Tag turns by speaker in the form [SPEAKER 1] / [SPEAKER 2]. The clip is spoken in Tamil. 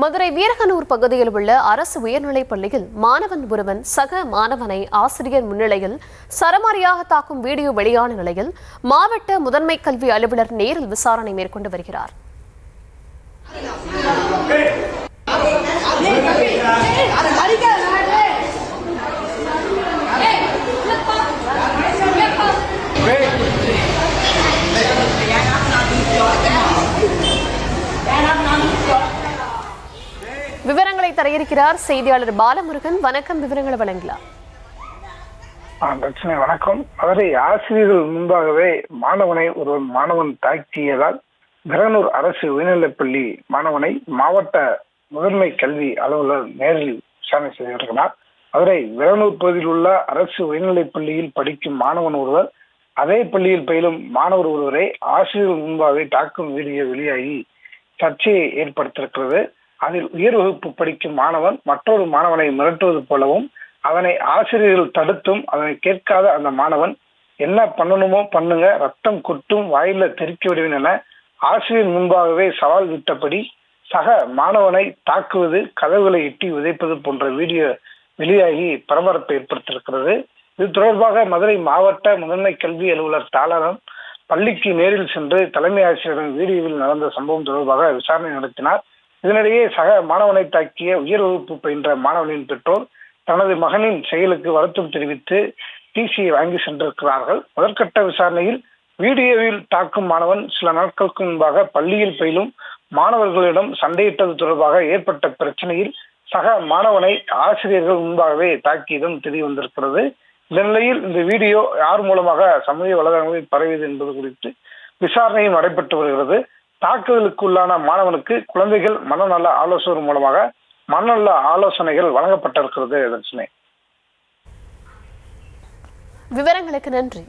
[SPEAKER 1] மதுரை வீரகனூர் பகுதியில் உள்ள அரசு உயர்நிலைப் பள்ளியில் மாணவன் ஒருவன் சக மாணவனை ஆசிரியர் முன்னிலையில் சரமாரியாக தாக்கும் வீடியோ வெளியான நிலையில் மாவட்ட முதன்மை கல்வி அலுவலர் நேரில் விசாரணை மேற்கொண்டு வருகிறார். விவரங்களை தர இருக்கிறார் செய்தியாளர் பாலமுருகன். வணக்கம், விவரங்களை வழங்கலாம்.
[SPEAKER 2] வணக்கம். மதுரை ஆசிரியர்கள் முன்பாகவே மாணவன் தாக்கியதால் வீரகனூர் அரசு உயர்நிலைப்பள்ளி மாணவனை மாவட்ட முதன்மை கல்வி அலுவலர் நேரில் விசாரணை செய்திருக்கிறார். மதுரை வீரகனூர் பகுதியில் உள்ள அரசு உயர்நிலைப் பள்ளியில் படிக்கும் மாணவன் ஒருவர் அதே பள்ளியில் பயிலும் மாணவர் ஒருவரை ஆசிரியர்கள் முன்பாகவே தாக்கும் வீடியோ வெளியாகி சர்ச்சையை ஏற்படுத்தியிருக்கிறது. அதில் உயர் வகுப்பு படிக்கும் மாணவன் மற்றொரு மாணவனை மிரட்டுவது போலவும் அதனை ஆசிரியர்கள் தடுத்தும் அதனை கேட்காத அந்த மாணவன் என்ன பண்ணணுமோ பண்ணுங்க, ரத்தம் கொட்டும், வாயில தெறிக்க விடுவேன் என ஆசிரியர் முன்பாகவே சவால் விட்டபடி சக மாணவனை தாக்குவது, கதவுகளை எட்டி உதைப்பது போன்ற வீடியோ வெளியாகி பரபரப்பை ஏற்படுத்தியிருக்கிறது. இது தொடர்பாக மதுரை மாவட்ட முதன்மை கல்வி அலுவலர் தாளரன் பள்ளிக்கு நேரில் சென்று தலைமை ஆசிரியரிடம் வீடியோவில் நடந்த சம்பவம் தொடர்பாக விசாரணை நடத்தினார். இதனிடையே சக மாணவனை தாக்கிய உயர் வகுப்பு பயின்ற மாணவனின் பெற்றோர் தனது மகனின் செயலுக்கு வருத்தம் தெரிவித்து டிசியை வாங்கி சென்றிருக்கிறார்கள். முதற்கட்ட விசாரணையில் வீடியோவில் தாக்கும் மாணவன் சில நாட்களுக்கு முன்பாக பள்ளியில் பயிலும் மாணவர்களிடம் சண்டையிட்டது தொடர்பாக ஏற்பட்ட பிரச்சனையில் சக மாணவனை ஆசிரியர்கள் முன்பாகவே தாக்கியதும் தெரிய வந்திருக்கிறது. இந்த நிலையில் இந்த வீடியோ யார் மூலமாக சமூக வலைதளங்களில் பரவியது என்பது குறித்து விசாரணையும் நடைபெற்று வருகிறது. தாக்குதலுக்குள்ளான மாணவனுக்கு குழந்தைகள் மனநல ஆலோசகர் மூலமாக மனநல ஆலோசனைகள் வழங்கப்பட்டிருக்கிறது.
[SPEAKER 1] விவரங்களுக்கு நன்றி.